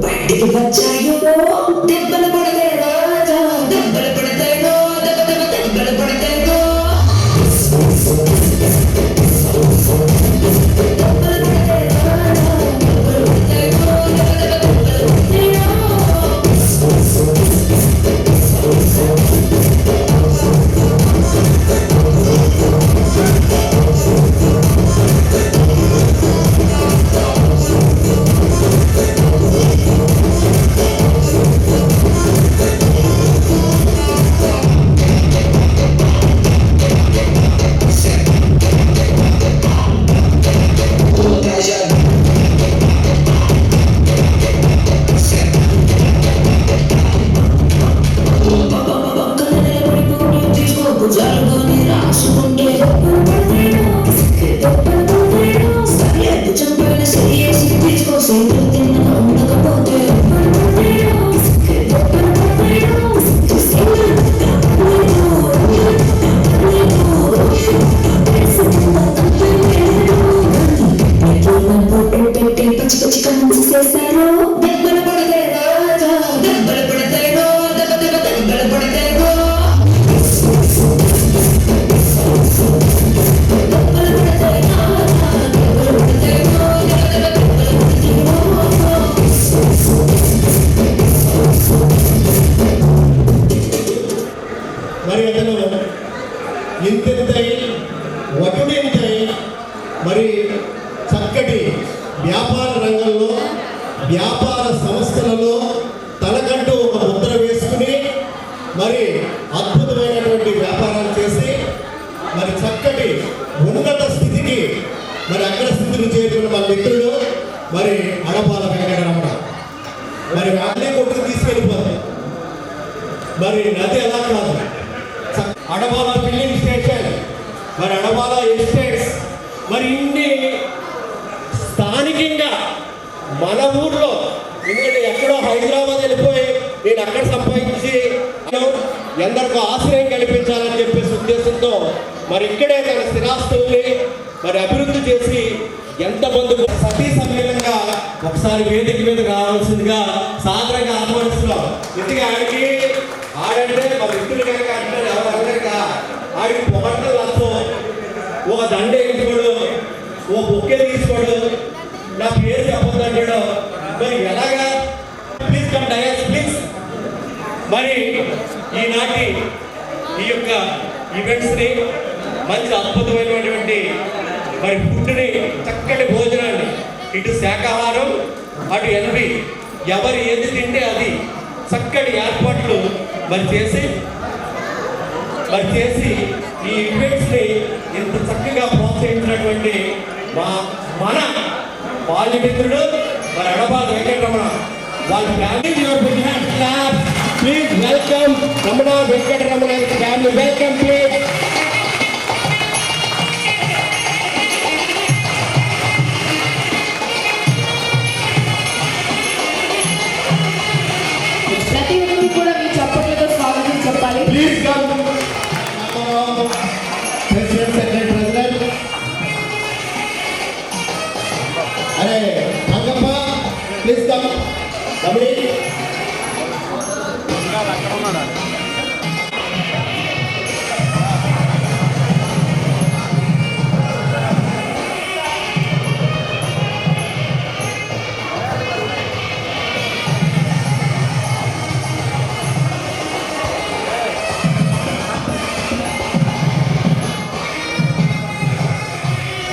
బయటికి వచ్చాయో దెబ్బలు పడతాయి రాజా, దెబ్బలు పడతాయో దెబ్బలు పడతాయో. మరి అతను ఇంతెంతై వటుడింతై మరి చక్కటి వ్యాపార రంగంలో వ్యాపార సంస్థలలో తనకంటూ ఒక ముద్ర వేసుకుని మరి అద్భుతమైనటువంటి వ్యాపారాలు చేసి మరి చక్కటి ఉన్నత స్థితికి మరి అగ్రస్థితిని చేరుకున్న మన మిత్రుడు మరి అడపాల వెంకటరమణ. మరి అన్నీ కొట్టుకు తీసుకెళ్ళిపోతాయి. మరి నది ఎలా కాదు, అడపాల ఫిల్లింగ్ స్టేషన్, మరి అడపాల ఎస్టేట్స్, మరి ఇన్ని స్థానికంగా మన ఊర్లో, ఎందుకంటే ఎక్కడో హైదరాబాద్ వెళ్ళిపోయి నేను అక్కడ సంపాదించి ఎందరికో ఆశ్రయం కల్పించాలని చెప్పేసి ఉద్దేశంతో మరి ఇక్కడే తన స్థిరాస్తుల్ని మరి అభివృద్ధి చేసి ఎంతమంది సతీ సమేతంగా ఒకసారి వేదిక మీద రావాల్సిందిగా సాధారణంగా ఆహ్వానిస్తున్నాం. ఎందుకంటే ఆడికి ఆడంటే మా వ్యక్తులు కనుక అంటారు ఎవరు అనలేక ఆడికి పొగట్టలు వస్తూ ఒక దండ వేయించుకోడు, ఓ బొక్కే తీసుకోడు, నా పేరు చెప్పొద్దు అంటాడు. మరి ఎలాగా? Please come dais please. మరి ఈనాటి ఈ యొక్క ఈవెంట్స్ని మంచి అద్భుతమైనటువంటి మరి ఫుడ్ని, చక్కటి భోజనాన్ని, ఇటు శాకాహారం అటు ఎన్వి, ఎవరు ఏది తింటే అది చక్కటి ఏర్పాట్లు మరి చేసి ఈ ఈవెంట్స్ని ఇంత చక్కగా ప్రోత్సహించినటువంటి మన బాల్యమిత్రుడు మరి అడపాల వెంకటరమణ వాళ్ళ family. Please welcome Ramana Venkataramana family. Welcome please. ప్రతి ఒక్కరు కూడా మీ చప్పట్లతో స్వాగతం చెప్పాలి. Please come president secretary. అరే అంగప్ప ప్లీజ్ కమ్. రమణి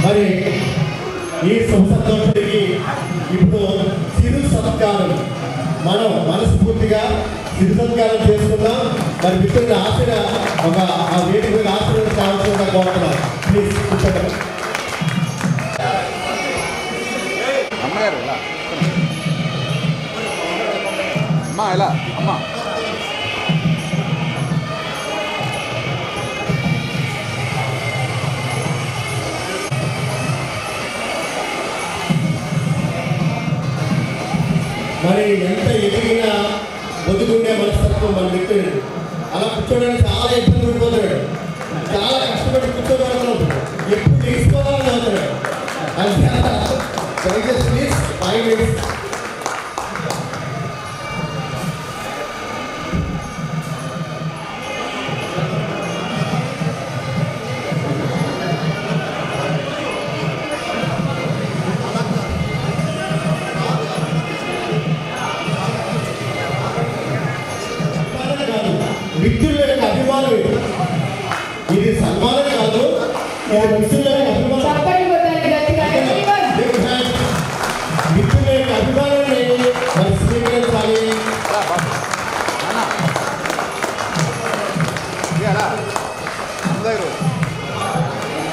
మరి ఈ సంతోషానికి ఇప్పుడు చిరు సత్కారం మనం మనస్ఫూర్తిగా చిరు సత్కారం చేసుకుందాం. మరి మిత్రుల ఆశగా ఒక ఆ వేదిక మీద ఆశీర్వాదం కావాల్సిందిగా కోరుతున్నాం. ప్లీజ్ కూర్చోండి. అమ్మగారు ఎలా అమ్మా ఎలా అమ్మా మరి ఎంత ఎదిగినా ఒదిగుండే మనస్తత్వం మన వ్యక్తుడు. అలా కూర్చోడానికి చాలా ఇబ్బంది పడిపోతాడు, చాలా కష్టపడి కూర్చోగలుగుతాడు, ఎప్పుడు తీసుకోవాలని అవుతాడు. దయచేసి ప్లీజ్ 5 minutes. విద్యుల యొక్క అభిమానం ఇది సన్మానం కాదు, ఇది విద్యుల యొక్క అభిమానం. చప్పట్లు కొట్టాలి గట్టిగా. విద్యుల యొక్క అభిమానాన్ని మరి స్వీకరించాలి.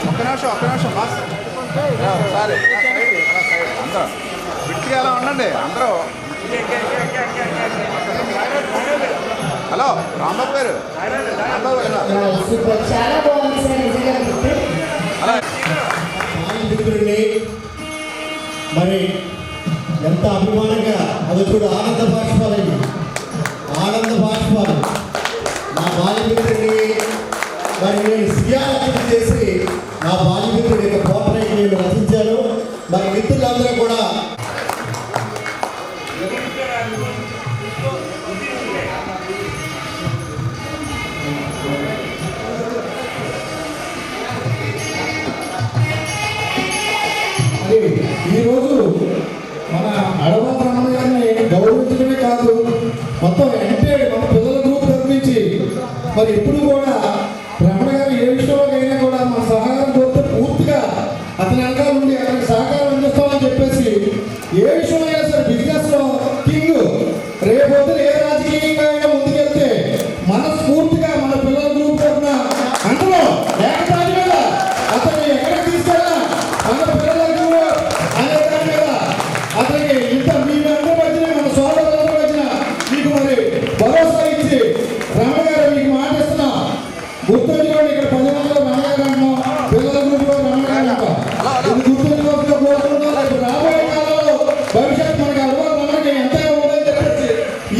ఒక్క నిమిషం బాస్ ఒకసారి అందరూ విడిచిగా ఎలా ఉండండి అందరూ. హలో రాంబాబు గారు, సూపర్, చాలా బాగుంది సార్ నిజంగా. మిత్రుడిని మరి ఎంత అభిమానంగా అది చూడు, ఆనంద బాష్పాలు, ఆనంద బాష్పాలు. నా బాల్యమిత్రుడిని మరి నేను సియాలక్ష్మి చేసి నా బాల్యమిత్రుడి యొక్క పోర్ట్రైట్ నేను రచించాను. మరి మిత్రులందరూ కూడా ఈరోజు మన అడవ రమణ గారిని గౌరవించడమే కాదు, మొత్తం అంటే మన పిల్లల గ్రూప్ తరఫించి మరి ఎప్పుడు కూడా రమణ గారు ఏ విషయంలోకైనా కూడా మన సహకారం కోరితే పూర్తిగా అతని వెనకాల నుండి అతనికి సహకారం అందిస్తామని చెప్పేసి, ఏ విషయంలో అయినా సరే బిజినెస్లో కింగ్, రేపొద్దు ఏ రాజకీయంగా అయినా ముందుకెళ్తే మనస్ఫూర్తిగా మన పిల్లల గ్రూప్ తరఫున అందులో ఏకతాటి మీద అతన్ని ఎక్కడికి తీసుకెళ్ళా మన పిల్లల అనే దాని మీద అతనికి ఇంత మీ అందరూ వచ్చిన మన సోదరులందరూ వచ్చిన మీకు మరి భరోసా ఇచ్చి రమణ గారు మీకు మాట ఇస్తున్నా, గుర్తుంచుకోండి. ఇక్కడ 10 మందిలో రమణ గారు అంటున్నాం, పిల్లల గ్రూప్లో రమణ గారు అంటాం. ఇది గుర్తుంచుకోవాల్సిన కోరుకుంటున్నాం. ఇప్పుడు రాబోయే కాలంలో భవిష్యత్తు మనకి అడవ రమణకి ఎంతగా ఉందని చెప్పేసి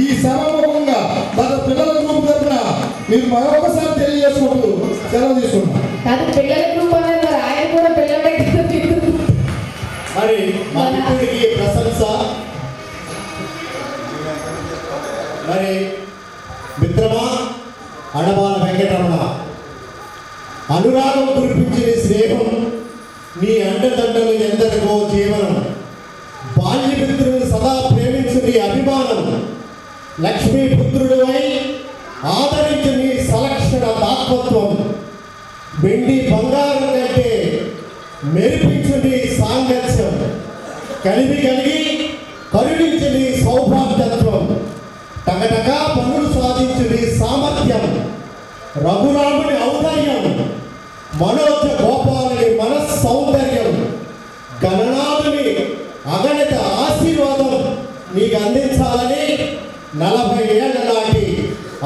ఈ సభాముఖంగా మన పిల్లల గ్రూప్ తరఫున మీరు మరొకసారి తెలియజేసుకుంటూ సెలవు తీసుకుంటాం. కాదు పిల్లల గ్రూప్ అనేది మరి ఆయన కూడా పిల్లలకి మరి మా మిత్రుడికి ప్రశంస. మరి మిత్రమా అడబాల వెంకటరమణ, అనురాగం కురిపించిన స్నేహం, నీ అండదండలు ఎందరికో జీవనం, బాల్యమిత్రుని సదా ప్రేమించు నీ అభిమానం, లక్ష్మీపుత్రుడివై ఆదరించు నీ సలక్షణ దాత్వత్వం, వెండి బంగారం కంటే మెరిపించు నీ సాంగత్యం, కలిగి కరుణించు నీ సౌభాగ్యత్వం, టకటకా పనులు సాధించు నీ సామర్థ్యం, రఘురాముని ఔదార్యం, మనోజ గోపాలని మనస్సౌందర్యం, గణనాథుని అగణిత ఆశీర్వాదం నీకు అందించాలని 40 ఏళ్ల నాటి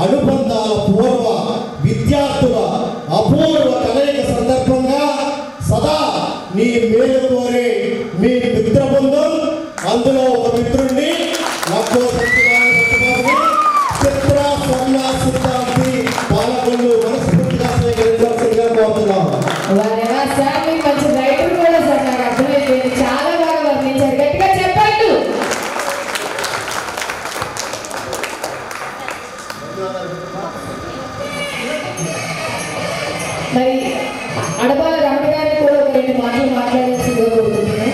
అనుబంధాల పూర్వ విద్యార్థుల అపూర్వ కలయిక సందర్భంగా సదా నీ మేలు కోరే మీ మిత్ర బృందం, అందులో ఒక మిత్రుడిని నక్కో చిత్ర స్వర్ణ సిద్ధాంతి పాలకొల్లు మనస్ఫూర్తిగా స్వీకరించాల్సిందిగా కోరుతున్నాం. సార్ మీకు మంచి రైటర్ కూడా సార్, నాకు అర్థమైంది, చాలా బాగా వర్ణించారు, గట్టిగా చెప్పండి. మరి అడపాల రమణ గారిని కూడా ఒక 2 మాటలు మాట్లాడాల్సిందిగా కోరుకుంటున్నాను.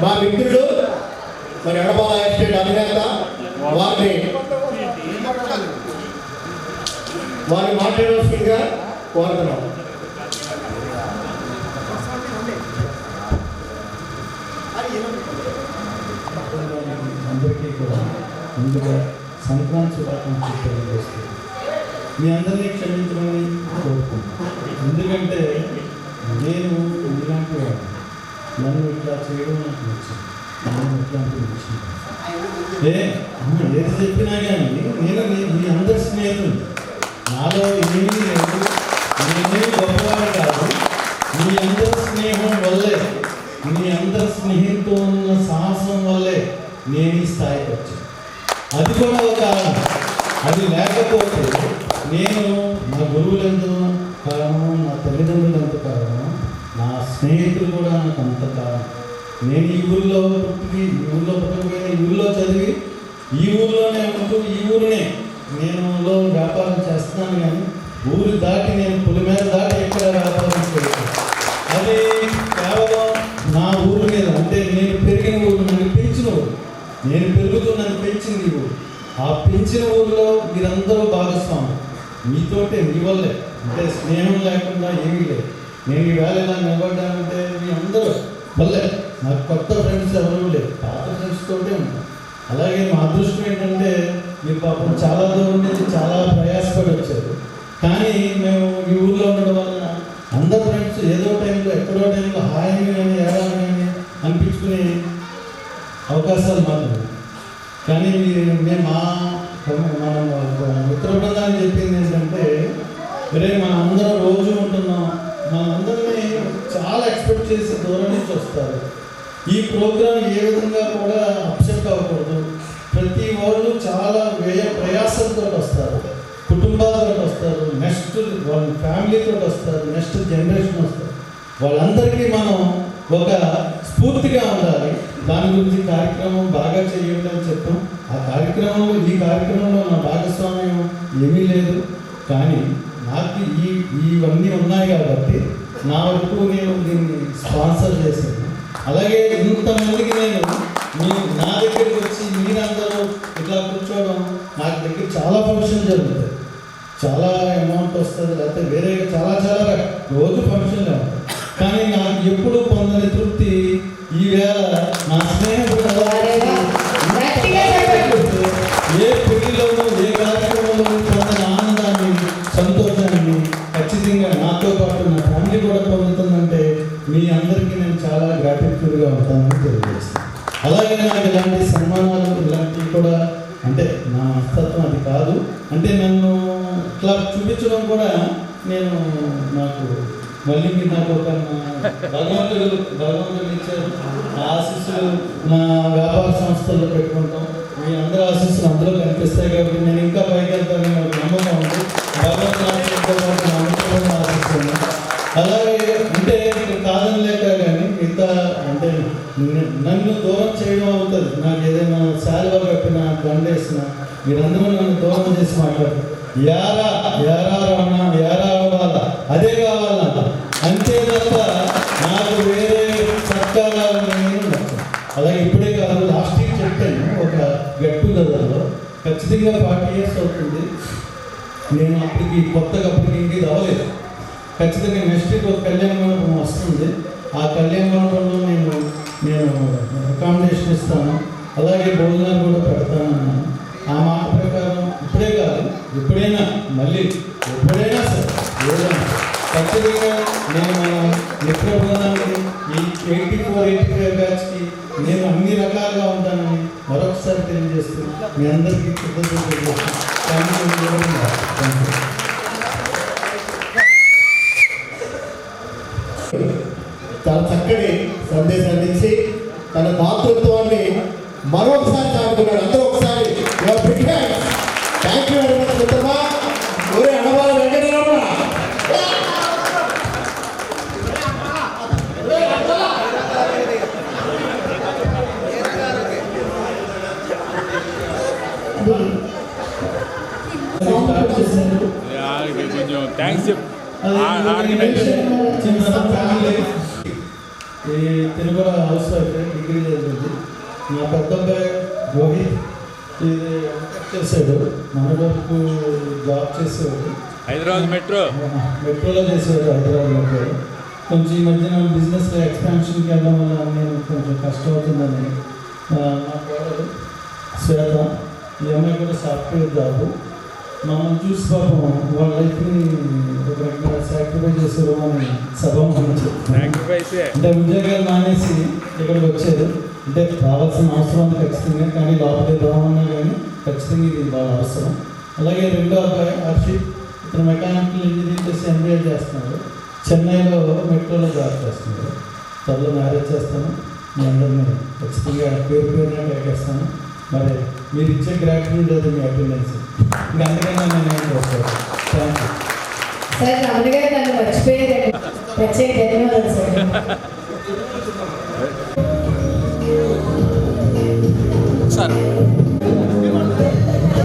మా మిత్రుడు మరి అడబాల ఎస్టేట్ అధినేత, వారిని మాట్లాడవలసిందిగా కోరుతున్నాం. అందరికీ కూడా ముందుగా సంక్రాంతి శుభాకాంక్షలు తెలియజేస్తుంది. మీ అందరినీ క్షమించమని కోరుకుంటున్నాను. ఎందుకంటే నేను ఇలాంటి వాడు, నన్ను ఇట్లా చేయడం నాకు నచ్చింది, నేను ఇట్లాంటి విషయం ఏది చెప్పినా కానీ నేను మీ అందరి స్నేహితులు, నాలో ఏమీ లేదు, నేనే గొప్పవాడు కాదు. మీ అందరి స్నేహం వల్లే, మీ అందరి స్నేహంతో ఉన్న సాహసం వల్లే నేను ఈ స్థాయికి వచ్చాను. అది కూడా ఒక కారణం. అది లేకపోతే నేను నా గురువులు ఎంతో కారణం, నా తల్లిదండ్రులు ఎంత కారణం, నా స్నేహితులు కూడా నాకు అంత కారణం. నేను ఈ ఊళ్ళో పుట్టి, ఈ ఊళ్ళో పుట్టకపోయినా ఈ ఊళ్ళో చదివి, ఈ ఊళ్ళోనే ఉంటూ ఈ ఊరినే నేను వ్యాపారం చేస్తున్నాను. కానీ ఊరు దాటి నేను పులిమేర దాటి ఎక్కడ వ్యాపారం చేయలేదు. అది కేవలం నా ఊరి మీద, అంటే నేను పెరిగిన ఊరు, నన్ను పెంచిన ఊరు, నేను పెరుగుతూ నన్ను పెంచింది ఊరు. ఆ పెంచిన ఊరిలో మీరందరూ భాగస్వామి, మీతోటే, మీ వల్లే. అంటే స్నేహం లేకుండా ఏమీ లేదు. నేను ఈవేళ ఇలా నిలబడ్డానంటే మీ అందరూ వల్లే. నాకు కొత్త ఫ్రెండ్స్ ఎవరూ లేరు, పాత ఫ్రెండ్స్ తోటే ఉంటాను. అలాగే మా అదృష్టం ఏంటంటే మీరు పాపం చాలా దూరం నుంచి చాలా ప్రయాసపడి వచ్చారు. కానీ మేము ఈ ఊళ్ళో ఉండడం వల్ల అందరు ఫ్రెండ్స్ ఏదో టైంలో ఎక్కడో టైంలో హాయిగా కానీ ఏడాది కానీ అనిపించుకునే అవకాశాలు మాత్రమే. కానీ మేము మన మిత్ర బృందాన్ని చెప్పింది ఏంటంటే, రే మన అందరం రోజు ఉంటున్నాం, మనందరినీ చాలా ఎక్స్పెక్ట్ చేసి దూరం నుంచి వస్తారు. ఈ ప్రోగ్రాం ఏ విధంగా కూడా అప్సెట్ అవ్వకూడదు. ప్రతి వాళ్ళు చాలా ప్రయాసంతో వస్తారు, కుటుంబాలతో వస్తారు, నెక్స్ట్ వాళ్ళ ఫ్యామిలీతో వస్తారు, నెక్స్ట్ జనరేషన్ వస్తారు. వాళ్ళందరికీ మనం ఒక స్ఫూర్తిగా ఉండాలి. దాని గురించి కార్యక్రమం బాగా చేయండి అని చెప్పాం. ఆ కార్యక్రమంలో, ఈ కార్యక్రమంలో నా భాగస్వామ్యం ఏమీ లేదు. కానీ నాకు ఇవన్నీ ఉన్నాయి కాబట్టి నా వరకు నేను దీన్ని స్పాన్సర్ చేశాను. అలాగే ఇంతమందికి నేను నా దగ్గరికి వచ్చి మీరందరూ ఇట్లా కూర్చోవడం, నాకు దగ్గర చాలా ఫంక్షన్ జరుగుతాయి, చాలా అమౌంట్ వస్తుంది, లేకపోతే వేరే చాలా రోజు ఫంక్షన్లు ఉంటాయి. కానీ నాకు ఎప్పుడు పొందని తృప్తి ఈవేళ నా స్నేహితుడు ఏ పెళ్లిలోనూ ఏ కార్యక్రమంలో పొందిన ఆనందాన్ని, సంతోషాన్ని ఖచ్చితంగా నాతో పాటు నా ఫ్యామిలీ కూడా పొందుతుందంటే మీ అందరికీ నేను చాలా గ్రాటిట్యూడ్గా ఉంటానని తెలియజేస్తాను. అలాగే నాకు ఇలాంటి సన్మానాలు ఇలాంటివి కూడా, అంటే నా మనస్తత్వం అది కాదు, అంటే నన్ను ఇట్లా చూపించడం కూడా నేను నాకు మళ్ళీ మీరు నాకు ఒక భగవంతుడు ఇచ్చారు. ఆ ఆశీస్సులు నా వ్యాపార సంస్థల్లో పెట్టుకుంటాం. మీ అందరూ ఆశీస్సులు అందులో కనిపిస్తాయి కాబట్టి నేను ఇంకా పైకి వెళ్తానని నాకు నమ్మకం ఉంది. భగవంతుడు ఆశిస్తున్నాను. అలాగే అంటే కాదని లేక కానీ మిగతా అంటే నన్ను దూరం చేయడం అవుతుంది. నాకు ఏదైనా శాలువా కట్టినా, దండేసిన మీరందరూ నన్ను దూరం చేసి మాట్లాడతారు. యారా రమణ, యారా అవ్వాలా, అదే కావాలన్నా, అంతే తప్ప నాకు వేరే సత్కారాలు నచ్చదు. అలాగే ఇప్పుడే కాదు, లాస్ట్ ఇయర్ చెప్పాను ఒక గెట్ టుగెదర్లో, ఖచ్చితంగా 40 years అవుతుంది. నేను అప్పటికి ఇంకేది అవ్వలేదు. ఖచ్చితంగా నెక్స్ట్ వీక్ ఒక కళ్యాణ మండపం వస్తుంది. ఆ కళ్యాణ మండపంలో నేను అకామిడేషన్ ఇస్తాను, అలాగే భోజనాలు కూడా పెడతాను. ఆ మాట ప్రకారం ఇప్పుడే కాదు, ఎప్పుడైనా మళ్ళీ ఎప్పుడైనా సరే ఏదైనా ఖచ్చితంగా నేను మన మిత్ర బృందానికి ఈ 84-85 బ్యాచ్కి నేను అన్ని రకాలుగా ఉంటానని మరొకసారి తెలియజేస్తూ మీ అందరికీ కృతజ్ఞతలు. చాలా చక్కటి సందేశాన్ని ఇచ్చి తన దాతృత్వాన్ని మరొకసారి చాటుకున్నాడు. అందరూ ఒకసారి థ్యాంక్ యూ వెరీ మచ్ మిత్రమా. ఒరే అడవాల వెంకటరమణ, కొంచెం థ్యాంక్స్ చెప్పు. ఈ తిరుమల హౌస్ వైఫ్ డిగ్రీ చదివింది. నా పెద్ద అబ్బాయి రోహిత్ ఇది చేశాడు, మన వరకు జాబ్ చేసేవాడు, హైదరాబాద్ మెట్రోలో చేసేవాడు హైదరాబాద్లో. కొంచెం ఈ మధ్యన బిజినెస్లో ఎక్స్పాన్షన్కి వెళ్ళడం వల్ల నేను కొంచెం కష్టం అవుతుందని నా కోడలు శ్వేత, ఈ అమ్మాయి కూడా సాఫ్ట్వేర్ జాబు, మమ్మల్ని చూసి పాపం వాళ్ళ లైఫ్ని ఒక రకంగా సాక్రిఫైస్ చేశారు అని సభాముఖంగా అంటే ఉద్యోగాలు మానేసి ఇక్కడికి వచ్చారు. అంటే రావాల్సిన అవసరం ఉంది ఖచ్చితంగా, కానీ లోపలికి రావన్నా కానీ ఖచ్చితంగా ఇది బాగా అవసరం. అలాగే రెండో అబ్బాయి హర్షిత్, ఇతను మెకానికల్ ఇంజనీరింగ్ చేసి ఎంబీఏ చేస్తున్నాడు. చెన్నైలో మెట్రోలో జాబ్ చేస్తున్నాడు. త్వరలో మ్యారేజ్ చేస్తాను. మీ అందరినీ ఖచ్చితంగా పేరు పేరున కేకేస్తాను. మరి మీరు ఇచ్చే గ్రాట్యూడ్ అది మీ అటెండెన్స్. ఇంకా అందుకని నేను ఏం చేస్తాను. Thank you sir. రమణ గారు నన్ను మర్చిపోయారు. ప్రత్యేక ధన్యవాదాలు సార్.